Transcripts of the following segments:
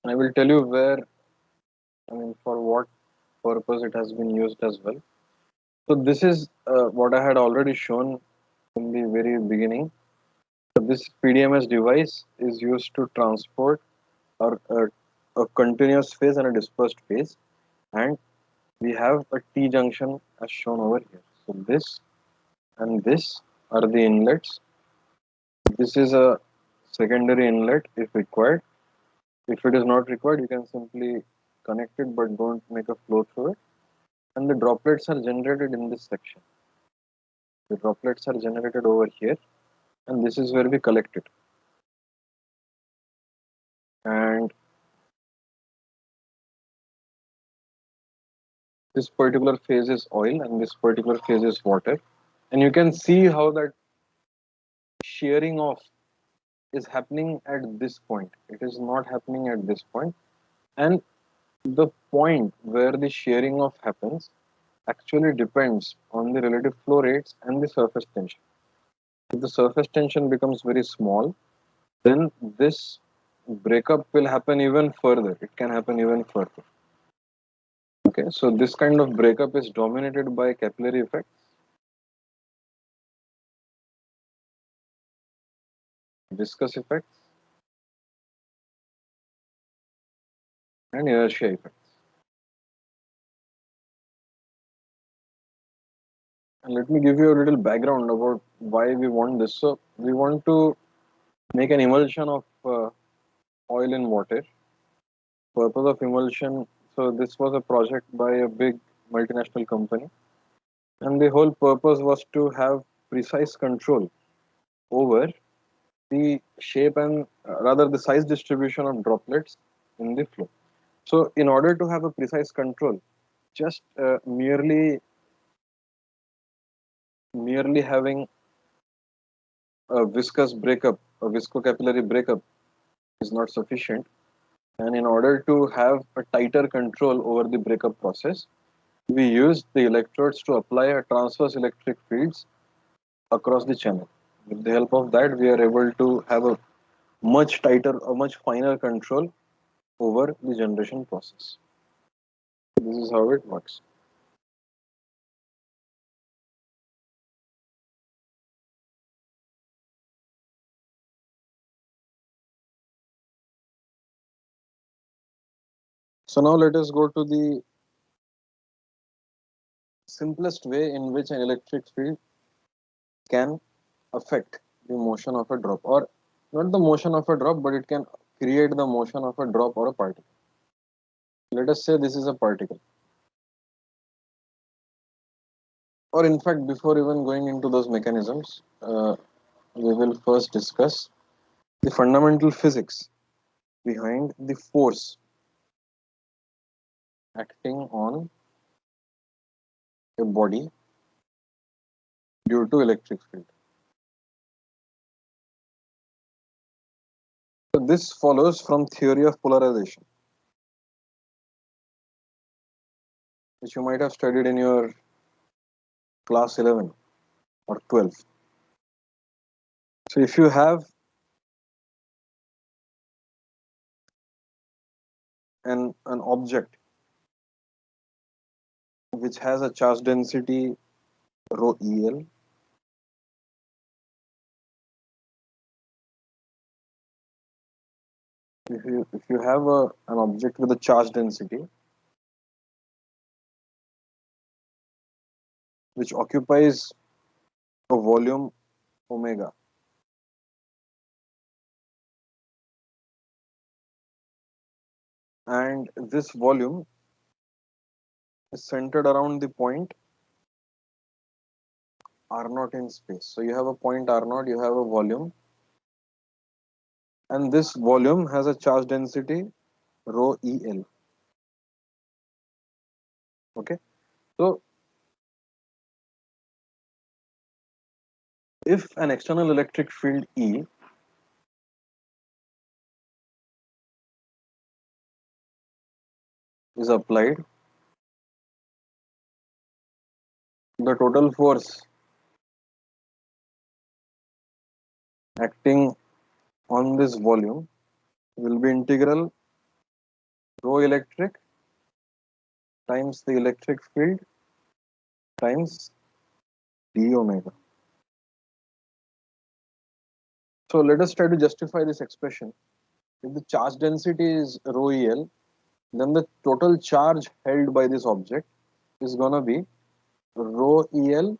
And I will tell you where, I mean, for what purpose it has been used as well. So this is what I had already shown in the very beginning. So this PDMS device is used to transport a continuous phase and a dispersed phase, and we have a T junction as shown over here. So this and this are the inlets. This is a secondary inlet if required. If it is not required, you can simply connect it but don't make a flow through it. And the droplets are generated in this section. The droplets are generated over here, and this is where we collect it. And this particular phase is oil, and this particular phase is water. And you can see how that shearing off is happening at this point. It is not happening at this point. And the point where the shearing off happens actually depends on the relative flow rates and the surface tension. If the surface tension becomes very small, then this breakup will happen even further. It can happen even further. Okay, so this kind of breakup is dominated by capillary effects, viscous effects, and inertia effects. And let me give you a little background about why we want this. So we want to make an emulsion of oil in water. Purpose of emulsion. So this was a project by a big multinational company, and the whole purpose was to have precise control over the shape and rather the size distribution of droplets in the flow. So in order to have a precise control, just merely having a viscous breakup, a viscocapillary breakup is not sufficient. And in order to have a tighter control over the breakup process, we use the electrodes to apply a transverse electric fields across the channel. With the help of that, we are able to have a much tighter, a much finer control over the generation process. This is how it works. So now let us go to the simplest way in which an electric field can affect the motion of a drop, or not the motion of a drop, but it can create the motion of a drop or a particle. Let us say this is a particle, or in fact, before even going into those mechanisms, we will first discuss the fundamental physics behind the force acting on a body due to electric field. So this follows from theory of polarization, which you might have studied in your class 11 or 12. So if you have an object which has a charge density rho el, if you have an object with a charge density which occupies a volume omega, and this volume is centered around the point r naught in space. So you have a point r naught, you have a volume, and this volume has a charge density rho el. Okay, so if an external electric field E is applied, the total force acting on this volume will be integral rho electric times the electric field times d omega. So let us try to justify this expression. If the charge density is rho el, then the total charge held by this object is gonna be rho el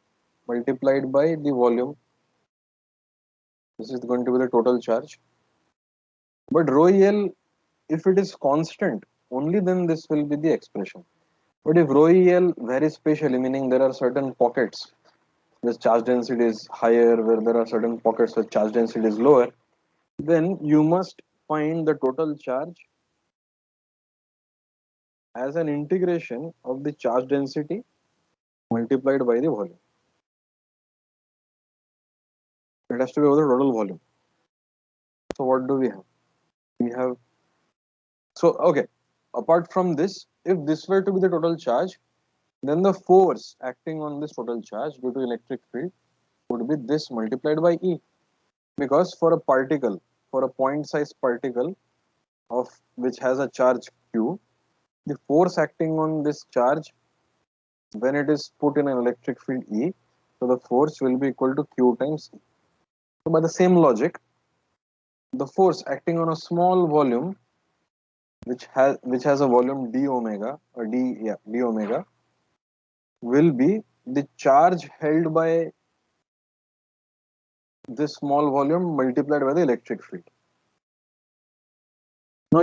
multiplied by the volume. This is going to be the total charge. But rho el, if it is constant, only then this will be the expression. But if rho el varies spatially, meaning there are certain pockets where charge density is higher, where there are certain pockets where charge density is lower, then you must find the total charge as an integration of the charge density multiplied by the volume. It has to be over the total volume. So what do we have? We have, so okay, apart from this, if this were to be the total charge, then the force acting on this total charge due to electric field would be this multiplied by E. Because for a particle, for a point size particle of which has a charge Q, the force acting on this charge when it is put in an electric field E, so the force will be equal to Q times E. So by the same logic, the force acting on a small volume which has a volume d omega or d omega will be the charge held by this small volume multiplied by the electric field. Now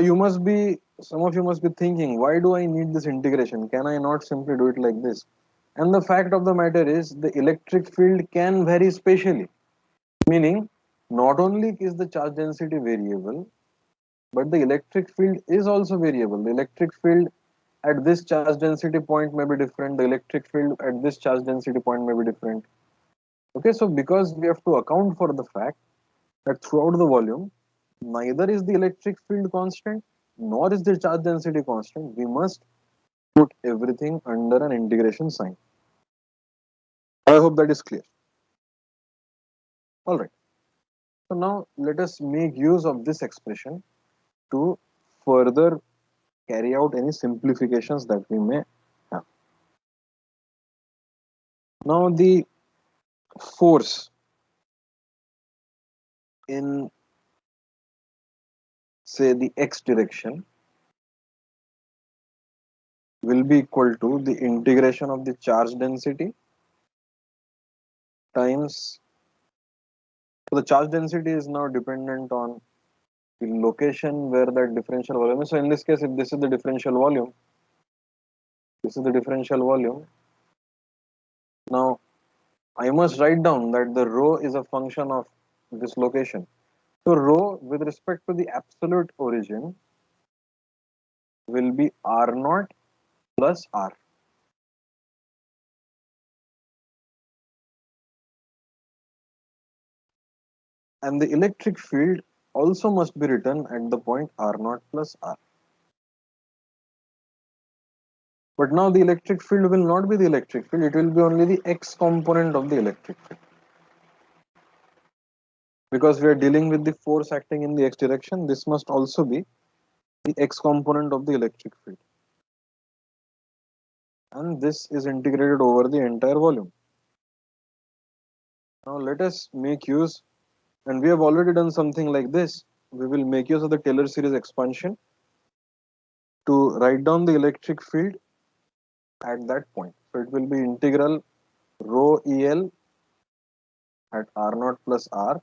some of you must be thinking, why do I need this integration? Can I not simply do it like this? And the fact of the matter is the electric field can vary spatially, meaning not only is the charge density variable, but the electric field is also variable. The electric field at this charge density point may be different. The electric field at this charge density point may be different. Okay, so because we have to account for the fact that throughout the volume, neither is the electric field constant nor is the charge density constant, we must put everything under an integration sign. I hope that is clear. All right. So now let us make use of this expression to further carry out any simplifications that we may have. Now the force in, say, the x direction will be equal to the integration of the charge density times, so the charge density is now dependent on the location where that differential volume is. So in this case, if this is the differential volume, this is the differential volume. Now I must write down that the rho is a function of this location. So rho with respect to the absolute origin will be R naught plus R. And the electric field also must be written at the point R naught plus R. But now the electric field will not be the electric field, it will be only the x component of the electric field. Because we are dealing with the force acting in the x direction, this must also be the x component of the electric field. And this is integrated over the entire volume. Now let us make use, and we have already done something like this. We will make use of the Taylor series expansion to write down the electric field at that point. So it will be integral rho EL at R naught plus R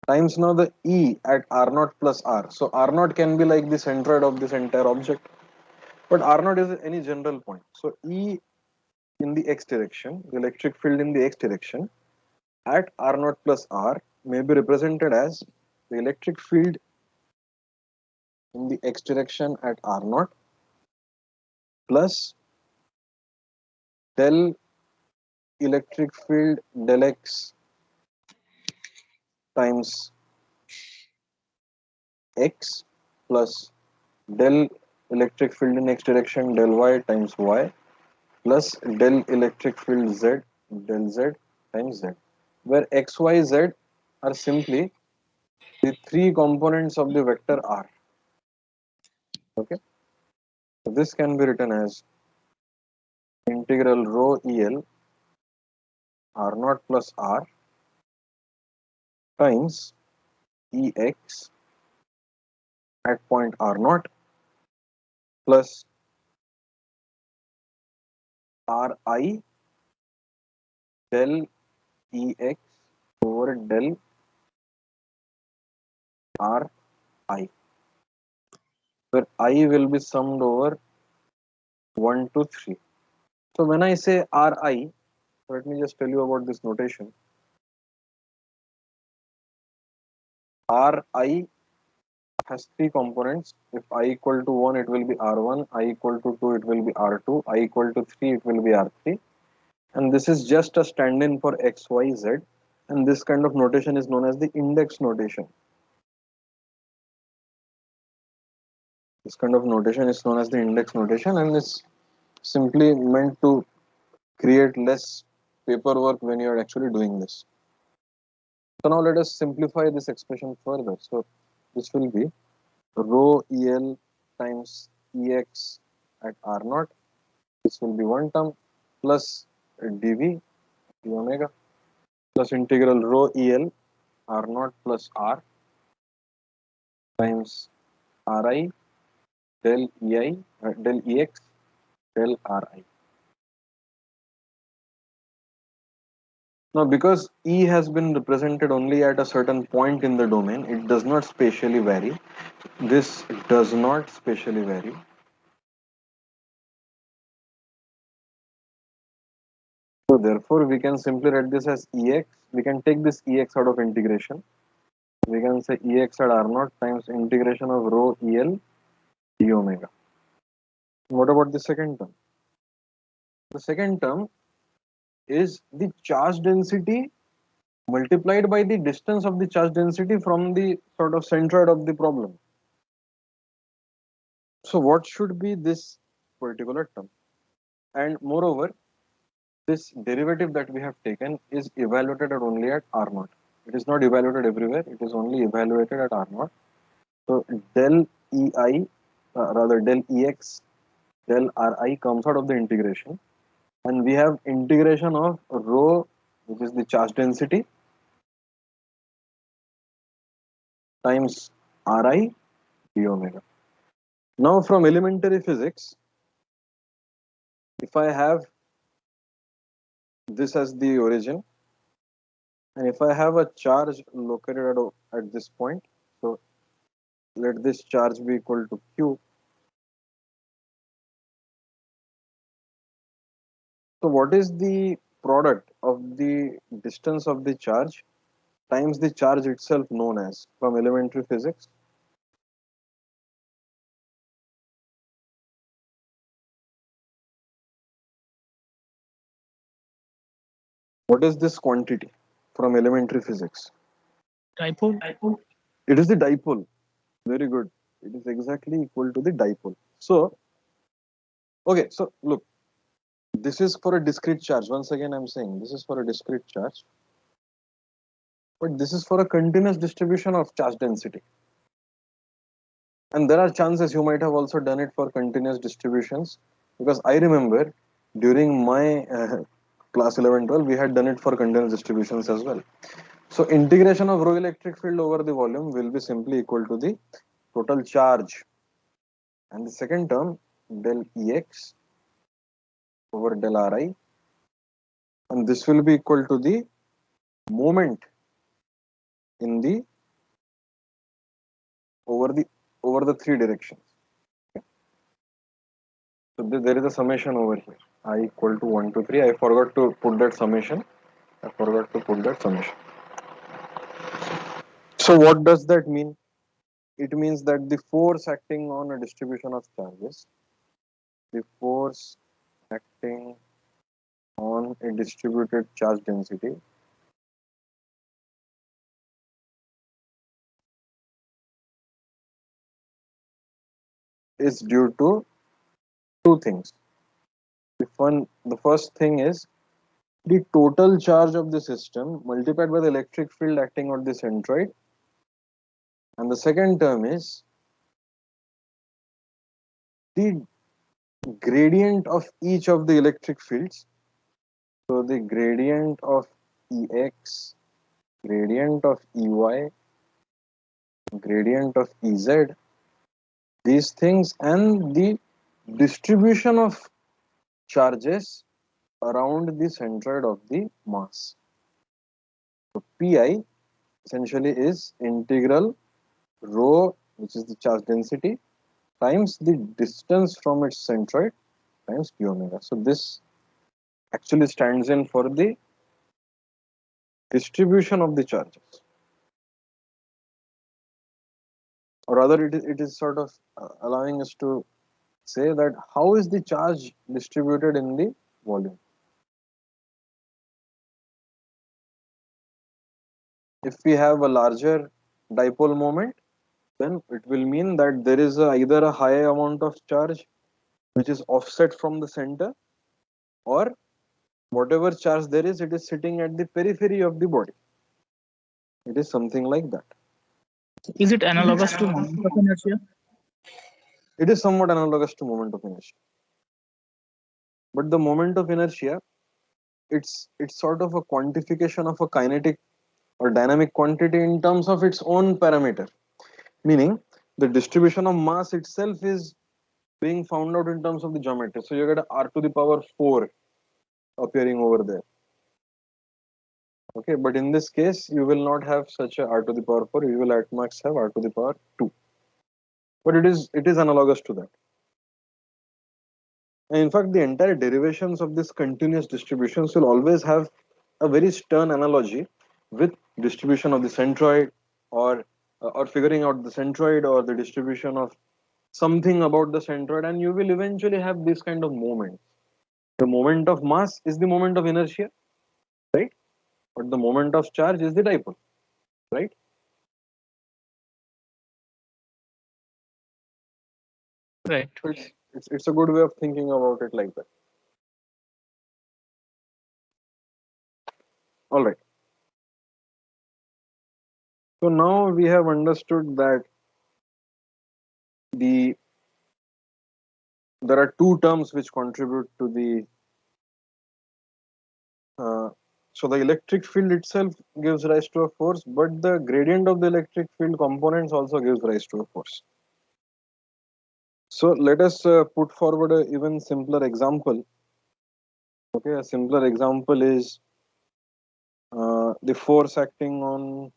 times now the E at R naught plus R. So R naught can be like the centroid of this entire object, but R naught is any general point. So E in the x direction, the electric field in the x direction at R naught plus R may be represented as the electric field in the x direction at R naught plus del electric field del x times x plus del electric field in x direction del y times y plus del electric field z del z times z, where x, y, z are simply the three components of the vector r. Okay, so this can be written as integral rho el r naught plus r times ex at point r naught plus ri del ex over del ri, where I will be summed over 1 to 3. So when I say ri, let me just tell you about this notation. Ri has three components. If I equal to 1, it will be R1, I equal to 2, it will be R2, I equal to 3, it will be R3. And this is just a stand-in for X, Y, Z. And this kind of notation is known as the index notation. This kind of notation is known as the index notation, and it's simply meant to create less paperwork when you're actually doing this. So now let us simplify this expression further. So this will be rho EL times EX at R naught. This will be one term plus dV d omega plus integral rho EL R naught plus R times Ri del EI del EX del Ri. Now, because E has been represented only at a certain point in the domain, it does not spatially vary. This does not spatially vary. So therefore, we can simply write this as Ex. We can take this Ex out of integration. We can say Ex at R naught times integration of rho EL d omega. What about the second term? The second term is the charge density multiplied by the distance of the charge density from the sort of centroid of the problem. So what should be this particular term? And moreover, this derivative that we have taken is evaluated at only at R naught. It is not evaluated everywhere. It is only evaluated at R naught. So del EI, rather del EX, del RI comes out of the integration, and we have integration of rho, which is the charge density, times Ri d omega. Now from elementary physics, if I have this as the origin, and if I have a charge located at this point, so let this charge be equal to Q. So what is the product of the distance of the charge times the charge itself, known as from elementary physics? What is this quantity from elementary physics? Dipole. It is the dipole. Very good. It is exactly equal to the dipole. So, okay, so look, this is for a discrete charge. Once again, I'm saying this is for a discrete charge, but this is for a continuous distribution of charge density. And there are chances you might have also done it for continuous distributions, because I remember during my class 11 12 we had done it for continuous distributions as well. So integration of rho electric field over the volume will be simply equal to the total charge, and the second term del Ex over del Ri, and this will be equal to the moment in the over the over the three directions. Okay. So there is a summation over here. I equal to 1 to 3. I forgot to put that summation. So what does that mean? It means that the force acting on a distribution of charges, the force acting on a distributed charge density is due to two things. The first thing is the total charge of the system multiplied by the electric field acting on the centroid, and the second term is the gradient of each of the electric fields. So the gradient of Ex, gradient of Ey, gradient of Ez, these things, and the distribution of charges around the centroid of the mass. So Pi essentially is integral rho, which is the charge density, times the distance from its centroid times p omega. So this actually stands in for the distribution of the charges, or rather it is sort of allowing us to say that how is the charge distributed in the volume. If we have a larger dipole moment, then it will mean that there is either a high amount of charge which is offset from the center, or whatever charge there is, it is sitting at the periphery of the body. It is something like that. Is it analogous to moment of inertia? It is somewhat analogous to moment of inertia. But the moment of inertia, it's sort of a quantification of a kinetic or dynamic quantity in terms of its own parameter. Meaning, the distribution of mass itself is being found out in terms of the geometry. So you get a r to the power 4 appearing over there. Okay, but in this case, you will not have such a r to the power 4. You will at max have r to the power 2. But it is analogous to that. And in fact, the entire derivations of this continuous distributions will always have a very stern analogy with distribution of the centroid, or figuring out the centroid, or the distribution of something about the centroid, and you will eventually have this kind of moment. The moment of mass is the moment of inertia, right? But the moment of charge is the dipole, right? Right. So it's a good way of thinking about it like that. All right. So now we have understood that the there are two terms which contribute to the so the electric field itself gives rise to a force, but the gradient of the electric field components also gives rise to a force. So let us put forward a even simpler example. Okay, a simpler example is the force acting on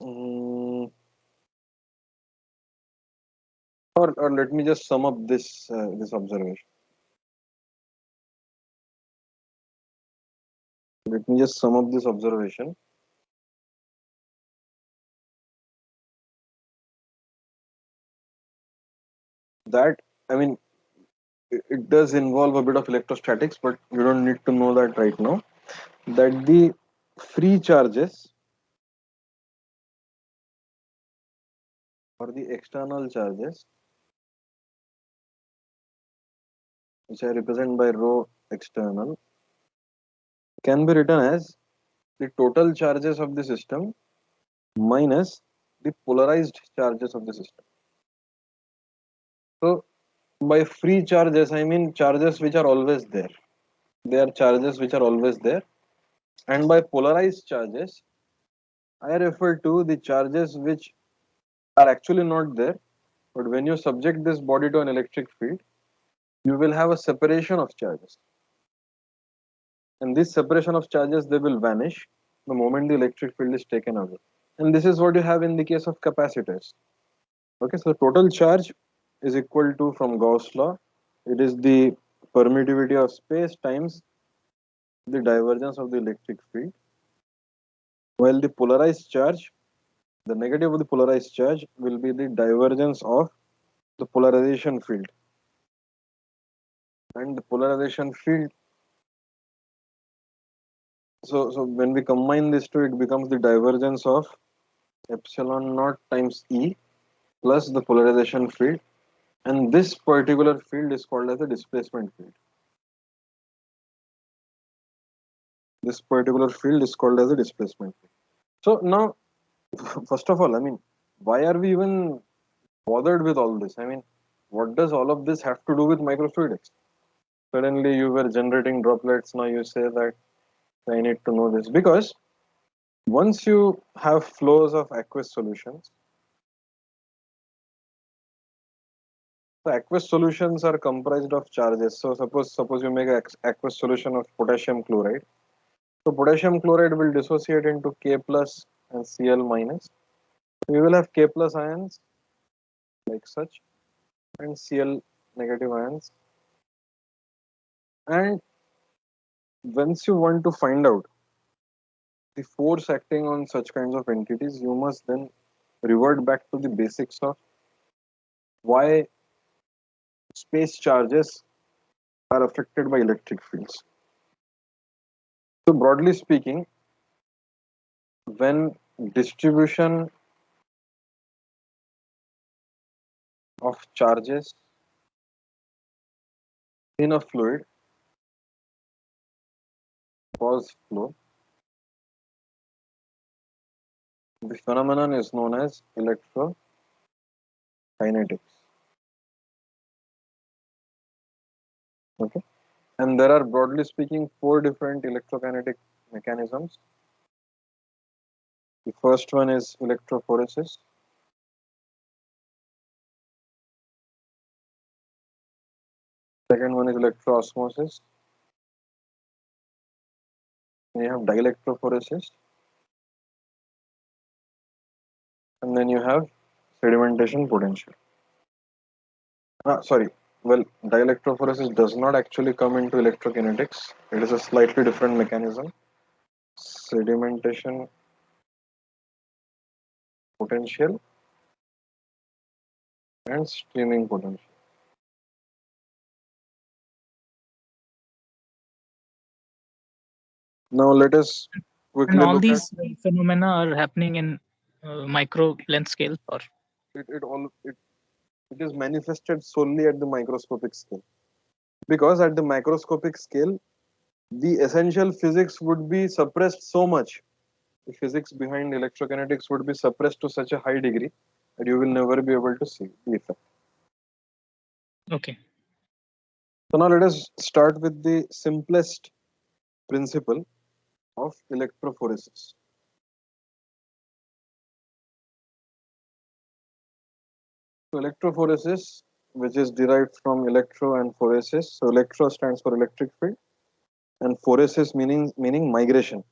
um, or let me just sum up this observation. Let me just sum up this observation that, I mean, it does involve a bit of electrostatics, but you don't need to know that right now. That the free charges or the external charges, which I represent by rho external, can be written as the total charges of the system minus the polarized charges of the system. So by free charges, I mean charges which are always there. They are charges which are always there. And by polarized charges, I refer to the charges which are actually not there. But when you subject this body to an electric field, you will have a separation of charges. And this separation of charges, they will vanish the moment the electric field is taken away. And this is what you have in the case of capacitors. Okay, so total charge is equal to, from Gauss law, it is the permittivity of space times the divergence of the electric field, while the polarized charge, the negative of the polarized charge, will be the divergence of the polarization field. And the polarization field, so when we combine these two, it becomes the divergence of epsilon naught times E plus the polarization field, and this particular field is called as the displacement field. This particular field is called as a displacement field. So now, first of all, I mean, why are we even bothered with all this? I mean, what does all of this have to do with microfluidics? Suddenly you were generating droplets, now you say that I need to know this. Because once you have flows of aqueous solutions, so aqueous solutions are comprised of charges. So suppose you make an aqueous solution of potassium chloride. So potassium chloride will dissociate into K plus and Cl minus. We will have K plus ions like such and Cl negative ions. And once you want to find out the force acting on such kinds of entities, you must then revert back to the basics of why space charges are affected by electric fields. So broadly speaking, when distribution of charges in a fluid cause flow, the phenomenon is known as electrokinetics. Okay, and there are broadly speaking four different electrokinetic mechanisms. The first one is electrophoresis. Second one is electroosmosis. Then you have dielectrophoresis, and then you have sedimentation potential. Sorry. Well, dielectrophoresis does not actually come into electrokinetics. It is a slightly different mechanism. Sedimentation potential and streaming potential. Now let us And quickly all look at these phenomena are happening in micro length scale, or it. It is manifested solely at the microscopic scale, because at the microscopic scale, the essential physics would be suppressed so much. The physics behind electrokinetics would be suppressed to such a high degree that you will never be able to see the effect. okay. So now let us start with the simplest principle of electrophoresis. So electrophoresis, which is derived from electro and phoresis. So electro stands for electric field, and phoresis meaning migration.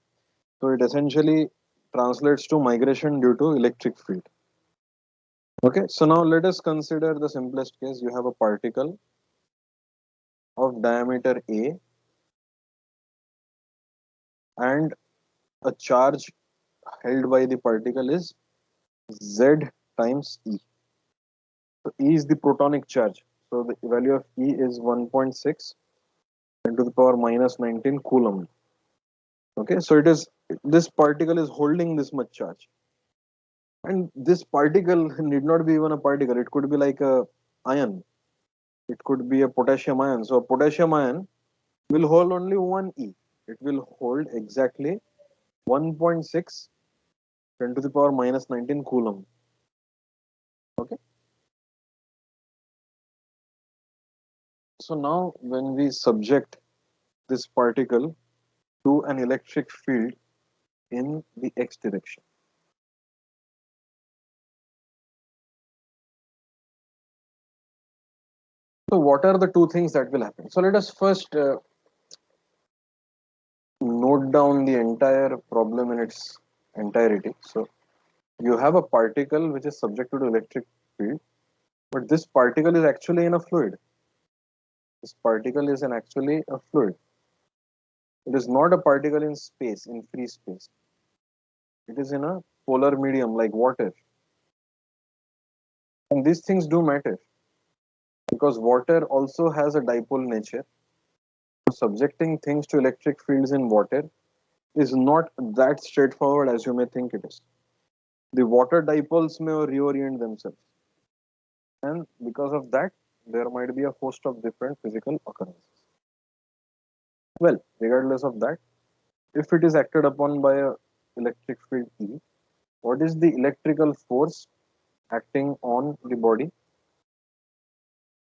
So it essentially translates to migration due to electric field. Okay, so now let us consider the simplest case. You have a particle of diameter A and a charge held by the particle is Z times E. So E is the protonic charge. So the value of E is 1.6 10 to the power minus 19 coulomb. Okay, so it is this particle is holding this much charge, and this particle need not be even a particle. It could be like a ion. It could be a potassium ion. So a potassium ion will hold only one E. It will hold exactly 1.6 10 to the power minus 19 coulomb. Okay. So now when we subject this particle to an electric field in the x direction. So what are the two things that will happen? So let us first note down the entire problem in its entirety. So you have a particle which is subjected to electric field, but this particle is actually in a fluid. This particle is actually a fluid. It is not a particle in space, in free space. It is in a polar medium like water. And these things do matter because water also has a dipole nature. Subjecting things to electric fields in water is not that straightforward as you may think it is. The water dipoles may reorient themselves, and because of that, there might be a host of different physical occurrences. Well, regardless of that, if it is acted upon by a electric field E, what is the electrical force acting on the body.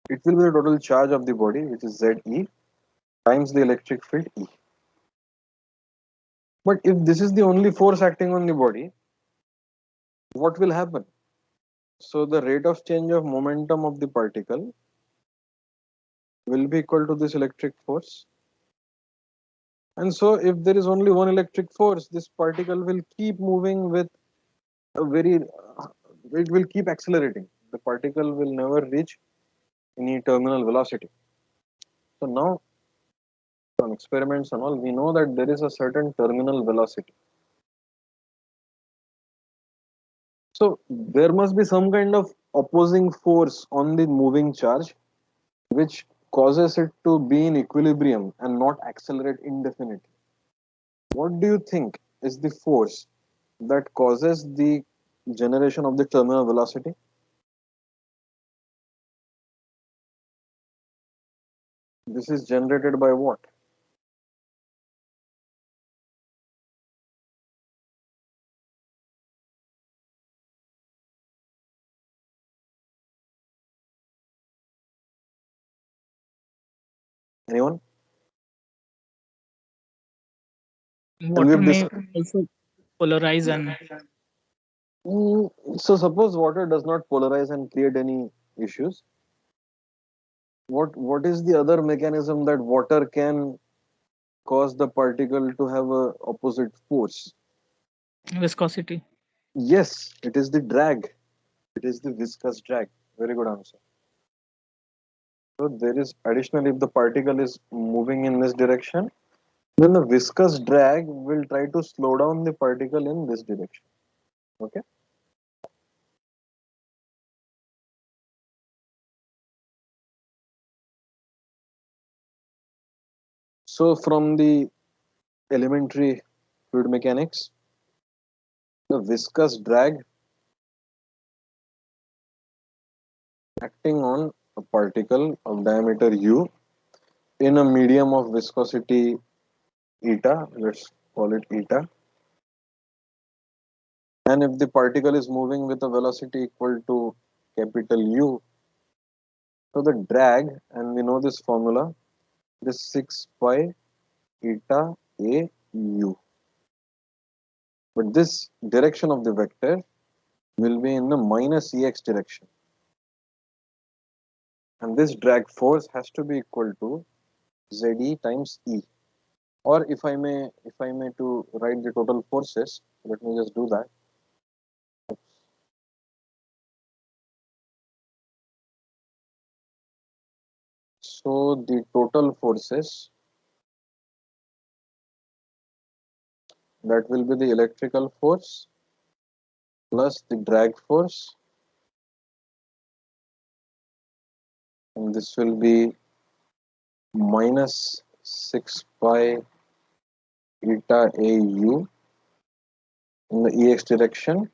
It will be the total charge of the body, which is ZE, times the electric field E. But if this is the only force acting on the body, what will happen? So the rate of change of momentum of the particle will be equal to this electric force. And so if there is only one electric force, this particle will keep moving with a very, it will keep accelerating. The particle will never reach any terminal velocity. So now from experiments and all, we know that there is a certain terminal velocity. So there must be some kind of opposing force on the moving charge which causes it to be in equilibrium and not accelerate indefinitely. What do you think is the force that causes the generation of the terminal velocity? This is generated by what? Anyone? And Water we've may discussed. also polarize and So suppose water does not polarize and create any issues. What is the other mechanism that water can cause the particle to have a opposite force? viscosity. Yes, it is the drag. It is the viscous drag. Very good answer. So there is additionally, if the particle is moving in this direction, then the viscous drag will try to slow down the particle in this direction. Okay. So from the elementary fluid mechanics, the viscous drag acting on a particle of diameter u in a medium of viscosity eta, let's call it eta, and if the particle is moving with a velocity equal to capital U, so the drag, and we know this formula, is 6 pi eta a u. But this direction of the vector will be in the minus ex direction. And this drag force has to be equal to Ze times E. Or if I may to write the total forces, let me just do that. So the total forces, that will be the electrical force plus the drag force, and this will be minus 6 pi eta au in the ex direction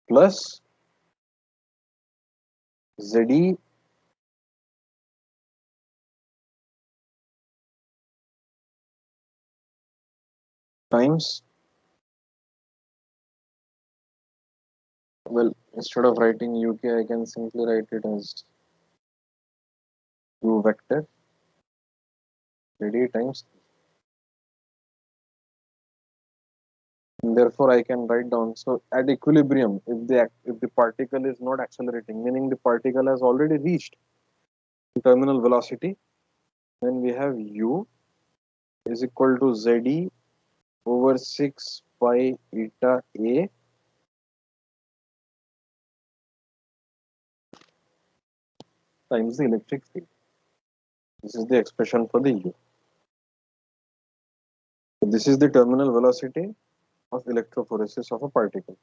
plus Ze times, well, instead of writing uk, I can simply write it as u vector Ze times. And therefore, I can write down. So at equilibrium, if the particle is not accelerating, meaning the particle has already reached terminal velocity, then we have u is equal to Ze over 6 pi eta a times the electric field. This is the expression for the u. So this is the terminal velocity of electrophoresis of a particle.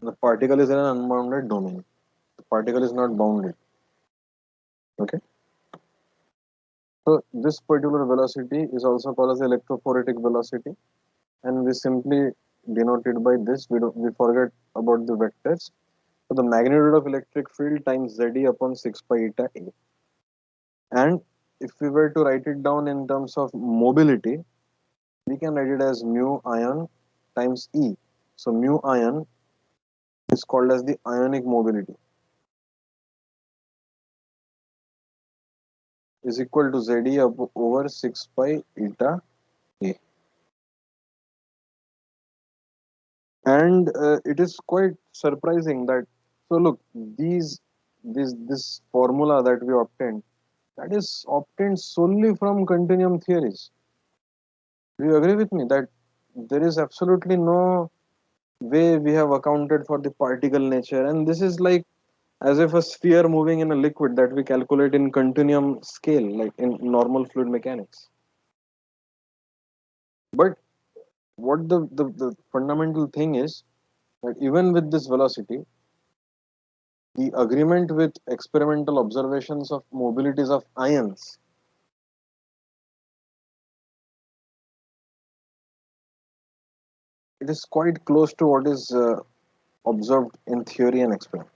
The particle is in an unbounded domain. The particle is not bounded. Okay. So this particular velocity is also called as electrophoretic velocity, and we simply denote it by this. We forget about the vectors. So the magnitude of electric field times ZE upon 6 pi eta A. And if we were to write it down in terms of mobility, we can write it as mu ion times E. So mu ion is called as the ionic mobility, is equal to ZE over 6 pi eta A. And it is quite surprising that, so look, this formula that we obtained, that is obtained solely from continuum theories. Do you agree with me that there is absolutely no way we have accounted for the particle nature, and this is like as if a sphere moving in a liquid that we calculate in continuum scale, like in normal fluid mechanics. But what the fundamental thing is that even with this velocity, the agreement with experimental observations of mobilities of ions, it is quite close to what is observed in theory and experiment.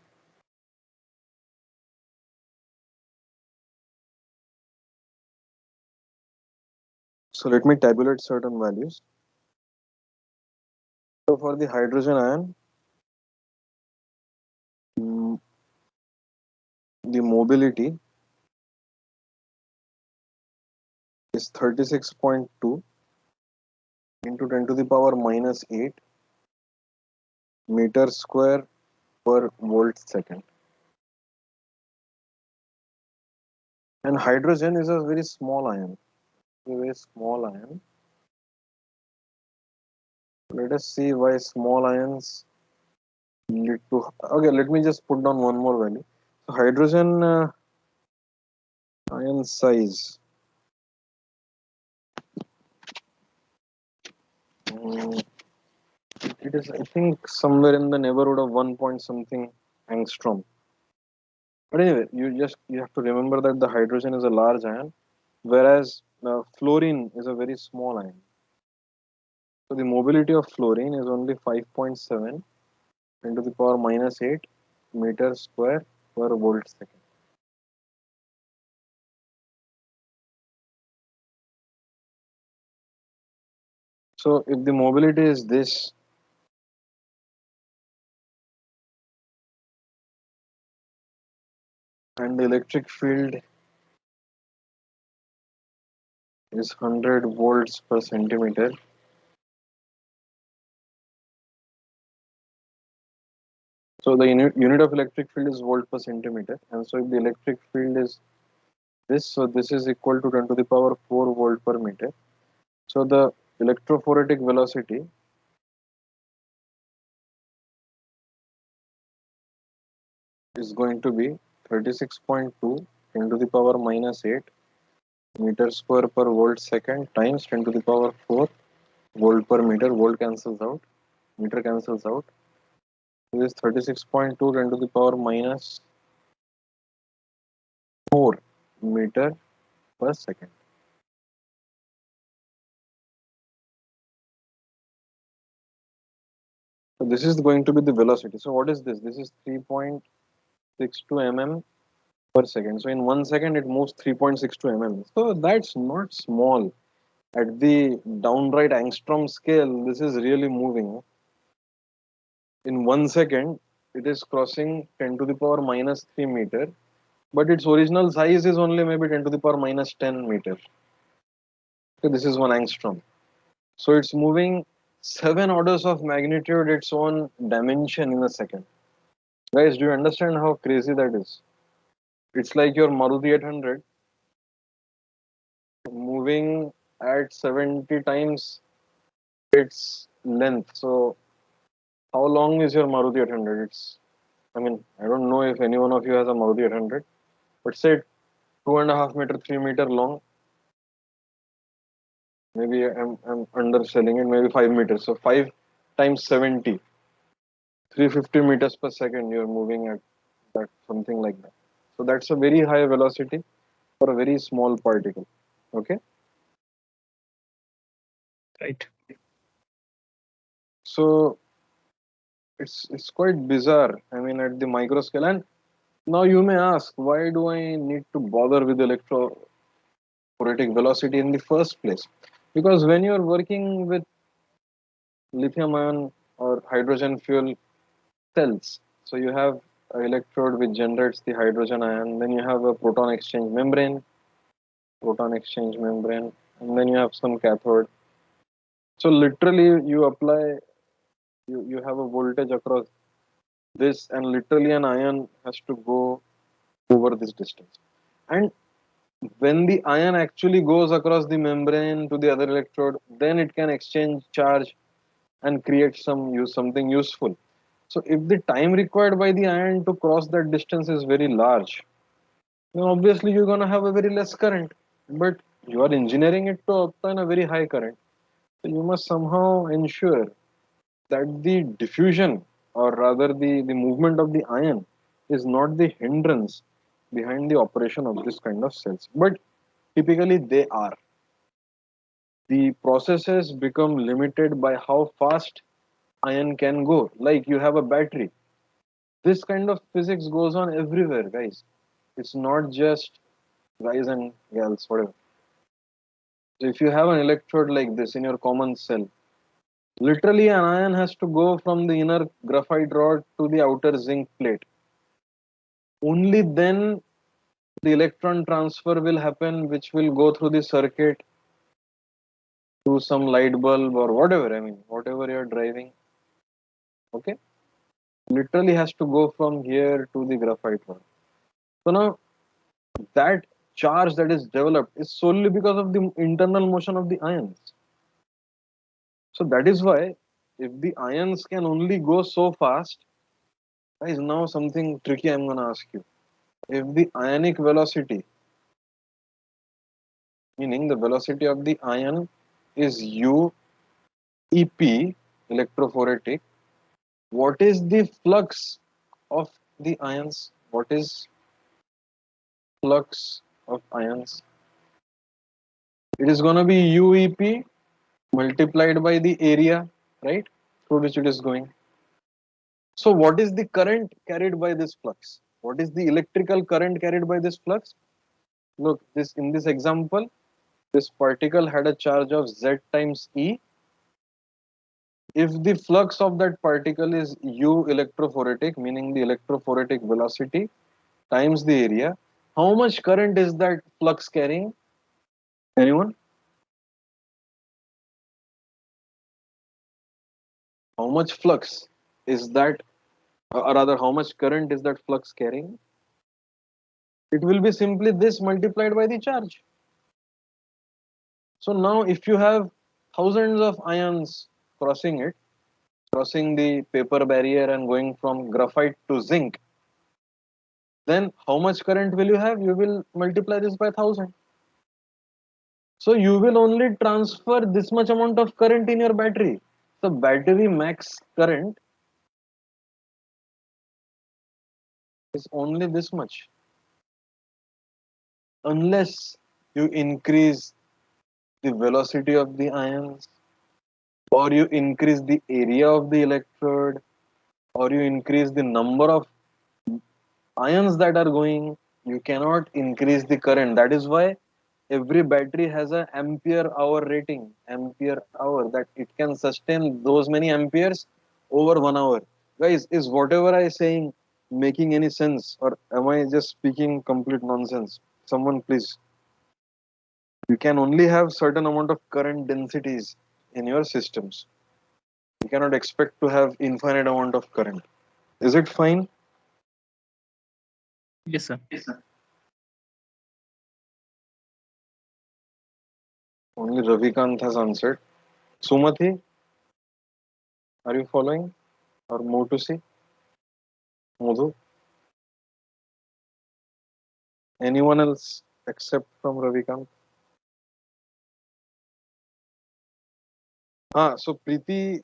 So let me tabulate certain values. So for the hydrogen ion, mm, the mobility is 36.2 into 10 to the power minus 8 meter square per volt second. And hydrogen is a very small ion. A very small ion. Let us see why small ions lead to. Okay, let me just put down one more value. So hydrogen ion size. mm, it is, I think, somewhere in the neighborhood of 1 point something angstrom. But anyway, you have to remember that the hydrogen is a large ion, whereas fluorine is a very small ion. So the mobility of fluorine is only 5.7 into the power minus 8 meter square per volt second. So if the mobility is this, and the electric field is 100 volts per centimeter, so the unit of electric field is volt per centimeter, and so if the electric field is this, so this is equal to 10 to the power 4 volt per meter. So the electrophoretic velocity is going to be 36.2 10 to the power minus 8 meter square per volt second times 10 to the power 4 volt per meter. Volt cancels out, meter cancels out. This is 36.2 10 to the power minus 4 meter per second. So this is going to be the velocity. So what is this? This is 3.62 mm per second. So in 1 second it moves 3.62 mm. So that's not small. At the downright angstrom scale, this is really moving. In 1 second, it is crossing 10 to the power minus 3 meter, but its original size is only maybe 10 to the power minus 10 meter. Okay, this is 1 angstrom. So it's moving 7 orders of magnitude its own dimension in a second. Guys, do you understand how crazy that is? It's like your Maruti 800 moving at 70 times its length. So how long is your Maruti 800? I mean, I don't know if any one of you has a Maruti 800, but say 2.5 meter, 3 meter long. Maybe I'm underselling it, maybe 5 meters. So 5 times 70, 350 meters per second, you're moving at that, something like that. So that's a very high velocity for a very small particle. Okay. Right. So it's quite bizarre. I mean, at the micro scale. And now you may ask, why do I need to bother with electrophoretic velocity in the first place? Because when you're working with lithium ion or hydrogen fuel cells, so you have an electrode which generates the hydrogen ion, then you have a proton exchange membrane, and then you have some cathode. So literally, you have a voltage across this, and literally an ion has to go over this distance. And when the ion actually goes across the membrane to the other electrode, then it can exchange charge and create something useful. So if the time required by the ion to cross that distance is very large, then obviously you're gonna have a very less current. But you are engineering it to obtain a very high current. So you must somehow ensure that the diffusion, or rather the movement of the ion, is not the hindrance behind the operation of this kind of cells. But typically they are. The processes become limited by how fast ion can go. Like you have a battery. This kind of physics goes on everywhere, guys. It's not just guys and gals, whatever. So if you have an electrode like this in your common cell, literally an ion has to go from the inner graphite rod to the outer zinc plate. Only then the electron transfer will happen, which will go through the circuit to some light bulb or whatever. I mean, whatever you're driving. Okay, literally has to go from here to the graphite rod. So now that charge that is developed is solely because of the internal motion of the ions. So that is why if the ions can only go so fast, guys, now something tricky I'm gonna ask you. If the ionic velocity, meaning the velocity of the ion, is u EP, electrophoretic, what is the flux of the ions? What is flux of ions? It is gonna be UEP multiplied by the area, right, through which it is going. So what is the current carried by this flux? What is the electrical current carried by this flux? Look, this in this example, this particle had a charge of Z times E. If the flux of that particle is U electrophoretic, meaning the electrophoretic velocity times the area, how much current is that flux carrying? Anyone? How much flux is that, or rather, how much current is that flux carrying? It will be simply this multiplied by the charge. So now if you have thousands of ions crossing it, crossing the paper barrier and going from graphite to zinc, then how much current will you have? You will multiply this by 1000. So you will only transfer this much amount of current in your battery. So battery max current is only this much. Unless you increase the velocity of the ions, or you increase the area of the electrode, or you increase the number of ions that are going, you cannot increase the current. That is why every battery has an ampere hour rating, ampere hour, that it can sustain those many amperes over 1 hour. Guys, is whatever I saying making any sense, or am I just speaking complete nonsense? Someone please. You can only have certain amount of current densities in your systems. You cannot expect to have infinite amount of current. Is it fine? Yes, sir. Only Ravikant has answered. Sumati, are you following? Or Motusi? Madhu? Anyone else except from Ravikant? So Preeti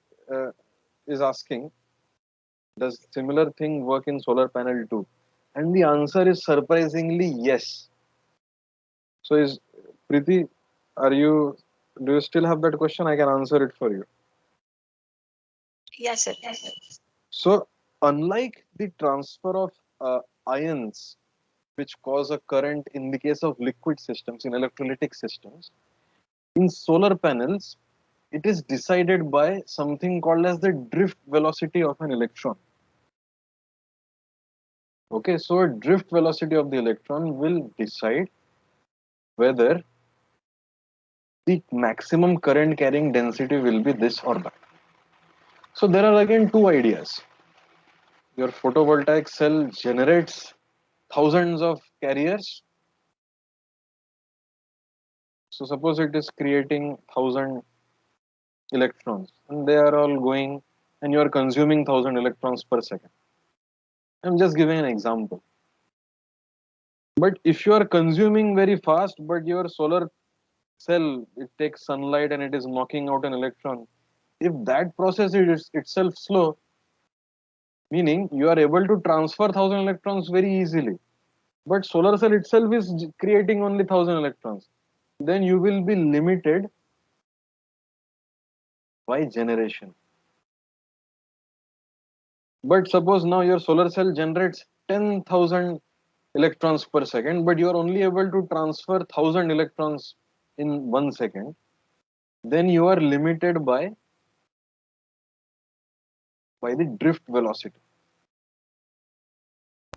is asking, does similar thing work in solar panel too? And the answer is surprisingly yes. So is Preeti, Are you? Do you still have that question? I can answer it for you. Yes, sir. So, unlike the transfer of ions, which cause a current in the case of liquid systems, in electrolytic systems, in solar panels, it is decided by something called as the drift velocity of an electron. Okay, so drift velocity of the electron will decide whether the maximum current carrying density will be this or that. So there are again two ideas. Your photovoltaic cell generates thousands of carriers. So suppose it is creating 1,000 electrons and they are all going and you are consuming 1,000 electrons per second. I'm just giving an example. But if you are consuming very fast, but your solar cell, it takes sunlight and it is knocking out an electron, if that process is itself slow, meaning you are able to transfer 1,000 electrons very easily, but solar cell itself is creating only 1,000 electrons, then you will be limited by generation. But suppose now your solar cell generates 10,000 electrons per second, but you are only able to transfer 1,000 electrons in 1 second, then you are limited by the drift velocity.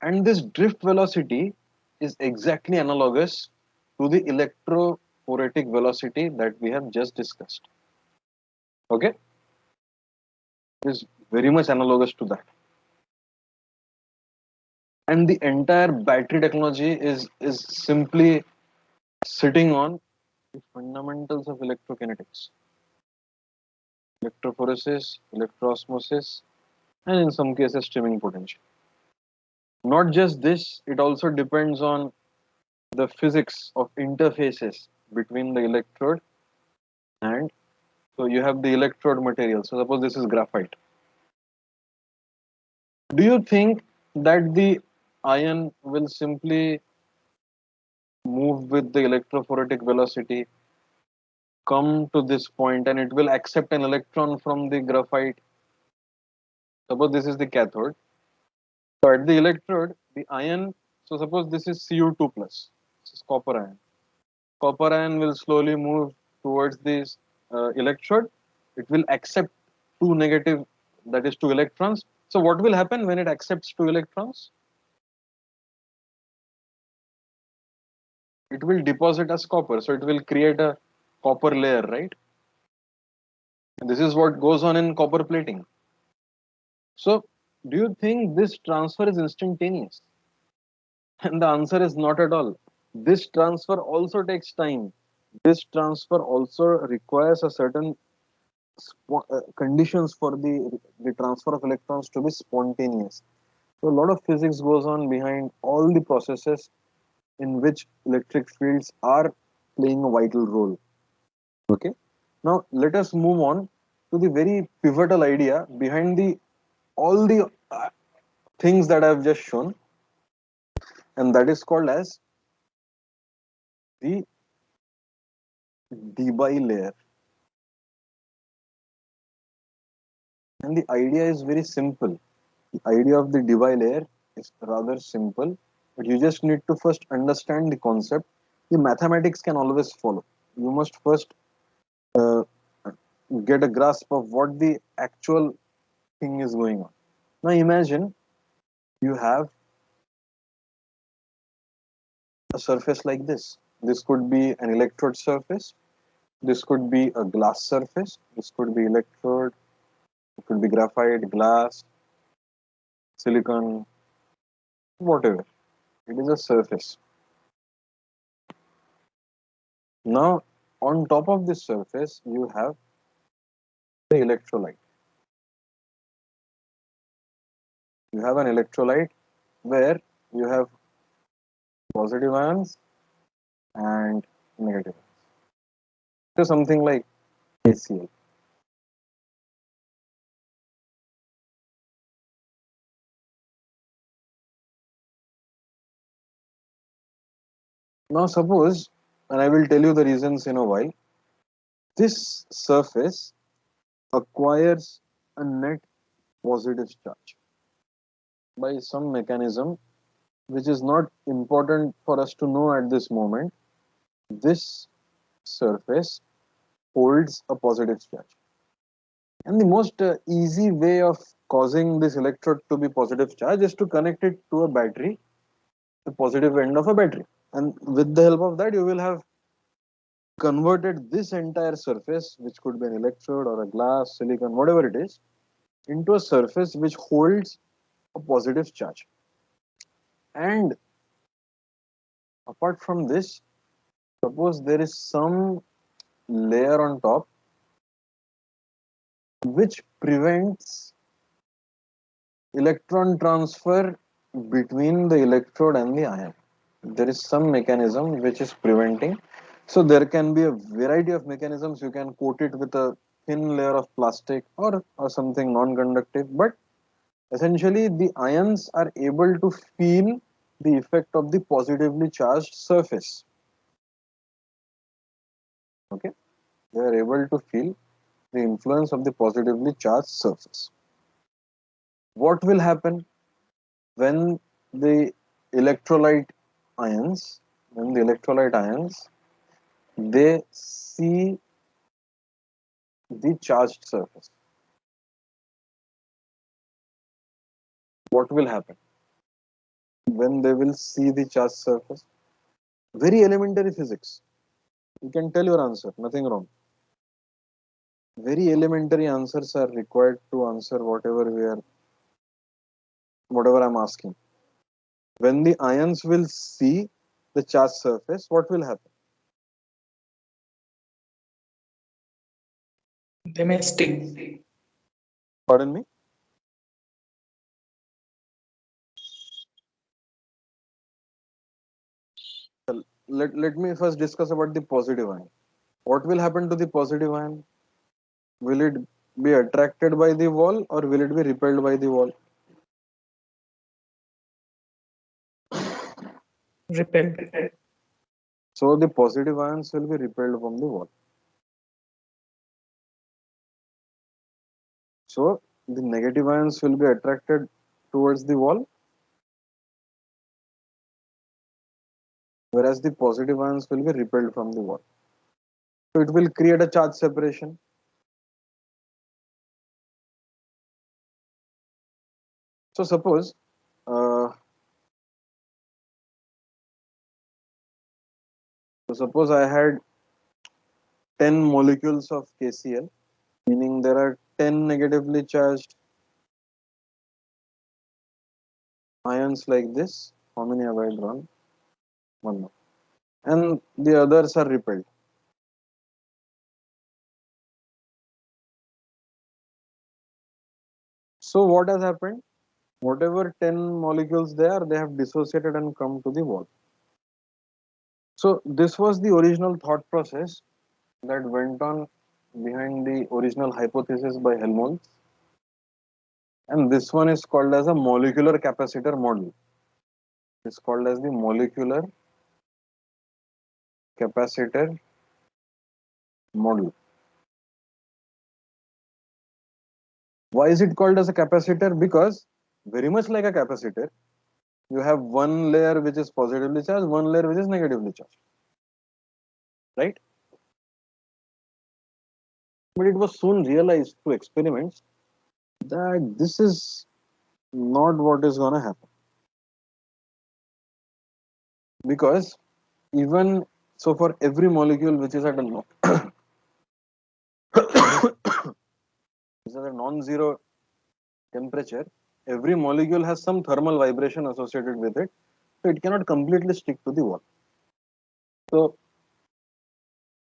And this drift velocity is exactly analogous to the electrophoretic velocity that we have just discussed. Okay? It is very much analogous to that. And the entire battery technology is simply sitting on the fundamentals of electrokinetics, electrophoresis, electroosmosis, and in some cases streaming potential. Not just this, it also depends on the physics of interfaces between the electrode and, so you have the electrode material. So suppose this is graphite. Do you think that the ion will simply move with the electrophoretic velocity, come to this point, and it will accept an electron from the graphite? Suppose this is the cathode. So at the electrode, the ion, so suppose this is Cu2 plus, this is copper ion. Copper ion will slowly move towards this electrode. It will accept two negative, that is two electrons. So what will happen when it accepts two electrons? It will deposit as copper. So it will create a copper layer, right? And this is what goes on in copper plating. So do you think this transfer is instantaneous? And the answer is not at all. This transfer also takes time. This transfer also requires a certain conditions for the transfer of electrons to be spontaneous. So a lot of physics goes on behind all the processes in which electric fields are playing a vital role. Okay. Now let us move on to the very pivotal idea behind the all the things that I've just shown, and that is called as the Debye layer. And the idea is very simple. The idea of the Debye layer is rather simple, but you just need to first understand the concept. The mathematics can always follow. You must first uh, get a grasp of what the actual thing is going on. Now imagine you have a surface like this. This could be an electrode surface. This could be a glass surface. This could be electrode. It could be graphite, glass, silicon, whatever. It is a surface. Now, on top of this surface, you have the electrolyte. You have an electrolyte where you have positive ions and negative ions. So something like HCl. Now suppose and I will tell you the reasons in a while. This surface acquires a net positive charge by some mechanism which is not important for us to know at this moment. This surface holds a positive charge. And the most easy way of causing this electrode to be positive charge is to connect it to a battery, the positive end of a battery. And with the help of that, you will have converted this entire surface, which could be an electrode or a glass, silicon, whatever it is, into a surface which holds a positive charge. And apart from this, suppose there is some layer on top which prevents electron transfer between the electrode and the ion. There is some mechanism which is preventing. So there can be a variety of mechanisms. You can coat it with a thin layer of plastic or something non-conductive, but essentially the ions are able to feel the effect of the positively charged surface. Okay, they are able to feel the influence of the positively charged surface. What will happen when the electrolyte ions, when the electrolyte ions, they see the charged surface? What will happen when they will see the charged surface? Very elementary physics. You can tell your answer, nothing wrong. Very elementary answers are required to answer whatever I'm asking. When the ions will see the charged surface, what will happen? They may stick. Pardon me? Let me first discuss about the positive ion. What will happen to the positive ion? Will it be attracted by the wall or will it be repelled by the wall? Repelled. So the positive ions will be repelled from the wall. So the negative ions will be attracted towards the wall, whereas the positive ions will be repelled from the wall. So it will create a charge separation. So uh, suppose I had 10 molecules of KCl, meaning there are 10 negatively charged ions like this. How many have I drawn? One more. And the others are repelled. So what has happened? Whatever 10 molecules there, they have dissociated and come to the wall. So this was the original thought process that went on behind the original hypothesis by Helmholtz. And this one is called as a molecular capacitor model. It's called as the molecular capacitor model. Why is it called as a capacitor? Because very much like a capacitor, you have one layer which is positively charged, one layer which is negatively charged, right? But it was soon realized through experiments that this is not what is going to happen, because even so, for every molecule which is at a which is a non-zero temperature, every molecule has some thermal vibration associated with it, so it cannot completely stick to the wall. So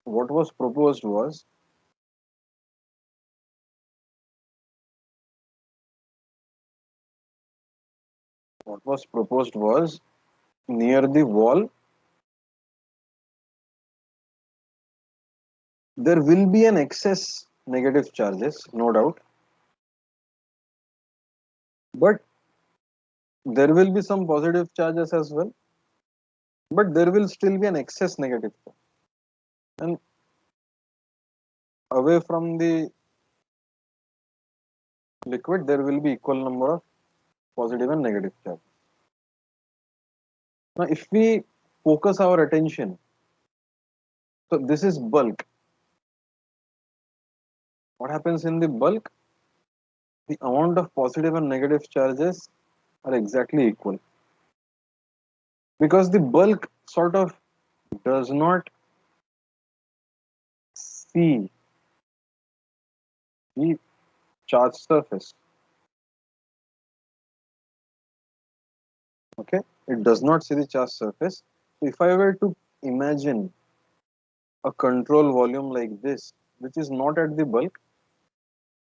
what was proposed was, near the wall there will be an excess negative charges, no doubt, but there will be some positive charges as well. but there will still be an excess negative charge. And away from the liquid, there will be equal number of positive and negative charge. Now, if we focus our attention, so this is bulk. What happens in the bulk? The amount of positive and negative charges are exactly equal, because the bulk sort of does not see the charge surface. Okay, it does not see the charge surface. So if I were to imagine a control volume like this, which is not at the bulk,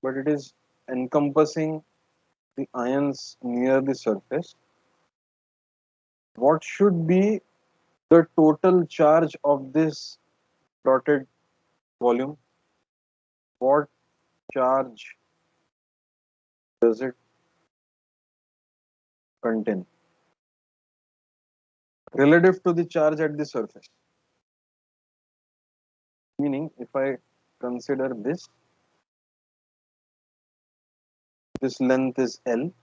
but it is encompassing the ions near the surface, what should be the total charge of this dotted volume? What charge does it contain relative to the charge at the surface? Meaning, if I consider this length is L,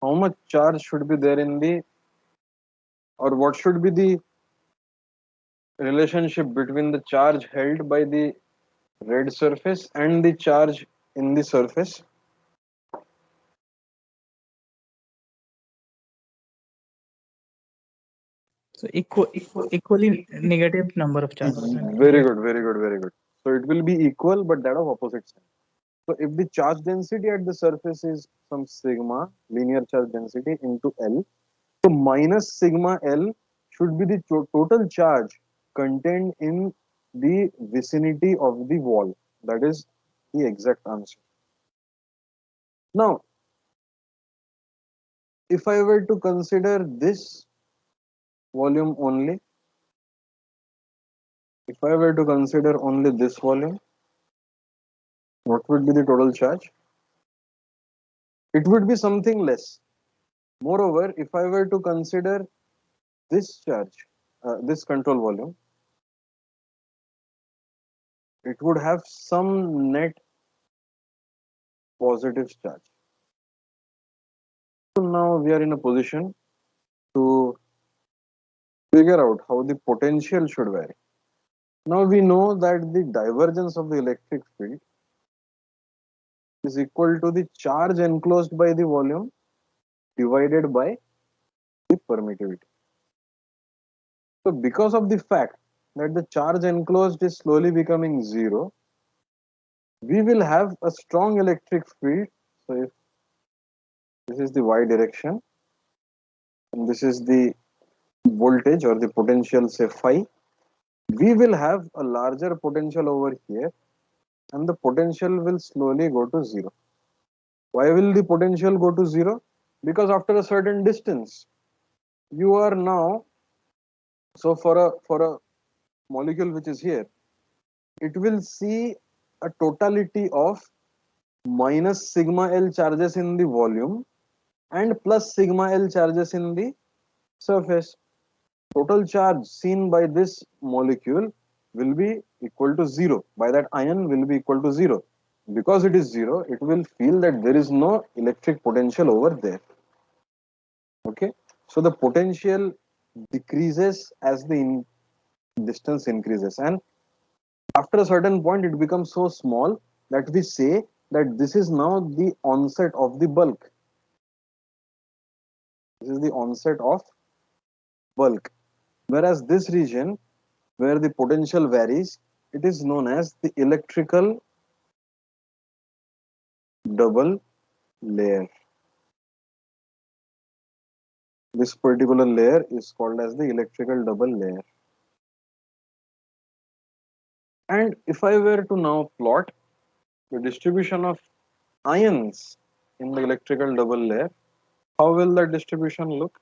how much charge should be there in the, or what should be the relationship between the charge held by the red surface and the charge in the surface? So equally negative number of charges. Very good, very good, very good. So it will be equal, but that of opposite sign. So if the charge density at the surface is some sigma, linear charge density into L, so minus sigma L should be the total charge contained in the vicinity of the wall. That is the exact answer. Now, if I were to consider this volume only, if I were to consider only this volume, what would be the total charge? It would be something less. Moreover, if I were to consider this charge, this control volume, it would have some net positive charge. So now we are in a position to figure out how the potential should vary. Now we know that the divergence of the electric field is equal to the charge enclosed by the volume divided by the permittivity. So because of the fact that the charge enclosed is slowly becoming zero, we will have a strong electric field. So if this is the y direction and this is the voltage or the potential, say phi, we will have a larger potential over here and the potential will slowly go to zero. Why will the potential go to zero? Because after a certain distance, you are now, so for a molecule which is here, it will see a totality of minus sigma L charges in the volume and plus sigma L charges in the surface. Total charge seen by this molecule will be equal to zero. By that, ion will be equal to zero. Because it is zero, it will feel that there is no electric potential over there. Okay, so the potential decreases as the distance increases, and after a certain point, it becomes so small that we say that this is now the onset of the bulk. This is the onset of bulk. Whereas this region where the potential varies, it is known as the electrical double layer. This particular layer is called as the electrical double layer. And if I were to now plot the distribution of ions in the electrical double layer, how will the distribution look?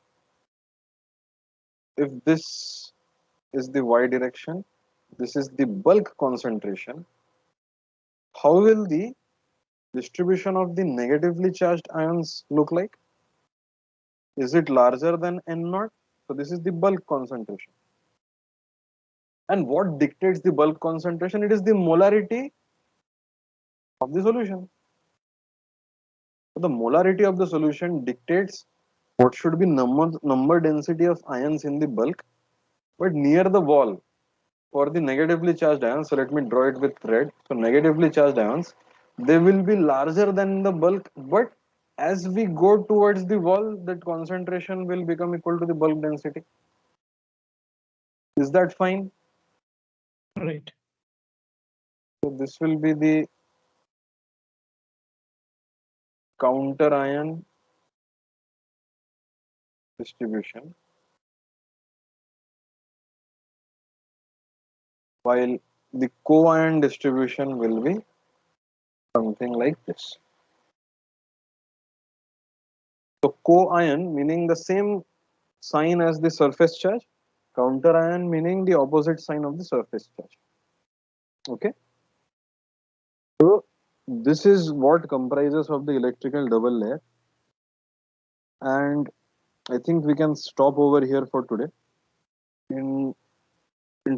If this is the y direction, this is the bulk concentration, how will the distribution of the negatively charged ions look like? Is it larger than N naught? So this is the bulk concentration. And what dictates the bulk concentration? It is the molarity of the solution. So the molarity of the solution dictates what should be number density of ions in the bulk. But near the wall, for the negatively charged ions, so let me draw it with red. So negatively charged ions, they will be larger than the bulk, but as we go towards the wall, that concentration will become equal to the bulk density. Is that fine? Right. So this will be the counter ion distribution, while the co-ion distribution will be something like this. So co-ion meaning the same sign as the surface charge, counter ion meaning the opposite sign of the surface charge. Okay. So this is what comprises of the electrical double layer, and I think we can stop over here for today. In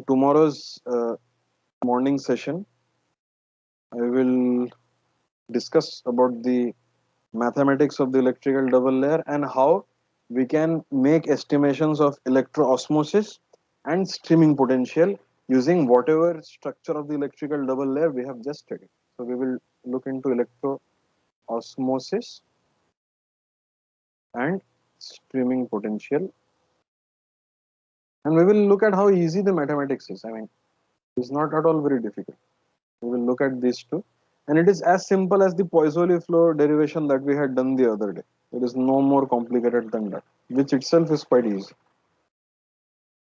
tomorrow's morning session, I will discuss about the mathematics of the electrical double layer and how we can make estimations of electroosmosis and streaming potential using whatever structure of the electrical double layer we have just studied. So we will look into electroosmosis and streaming potential, and we will look at how easy the mathematics is. I mean, it's not at all very difficult. We will look at these two, and it is as simple as the Poiseuille flow derivation that we had done the other day. It is no more complicated than that, which itself is quite easy.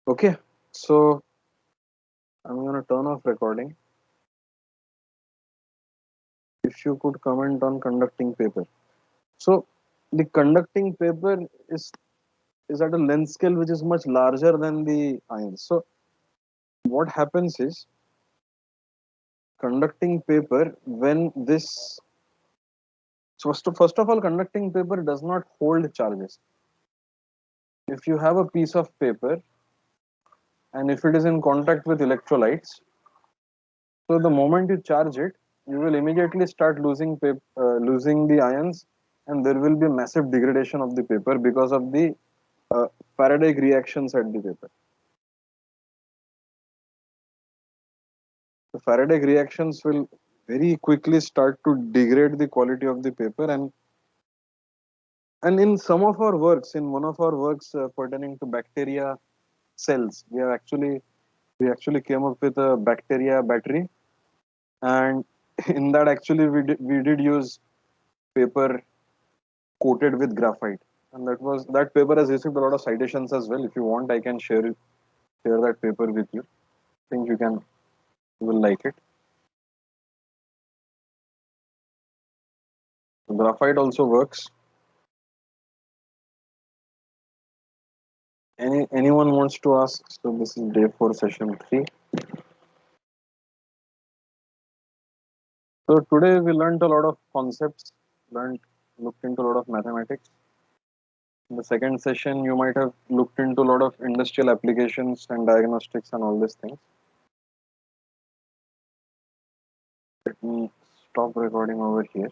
Okay, so I'm going to turn off recording. If you could comment on conducting paper. So the conducting paper is at a length scale which is much larger than the ions. So what happens is, conducting paper, when this, so first of all, conducting paper does not hold charges. If you have a piece of paper and if it is in contact with electrolytes, so the moment you charge it, you will immediately start losing the ions, and there will be massive degradation of the paper because of the Faraday reactions at the paper. The Faraday reactions will very quickly start to degrade the quality of the paper, and in some of our works, in one of our works pertaining to bacteria cells, we actually came up with a bacteria battery, and in that actually we did use paper coated with graphite, and that paper has received a lot of citations as well. If you want, I can share that paper with you. I think you will like it. Graphite also works. Anyone wants to ask? So this is day 4 session 3. So today we learned a lot of concepts, looked into a lot of mathematics. In the second session, you might have looked into a lot of industrial applications and diagnostics and all these things. Let me stop recording over here.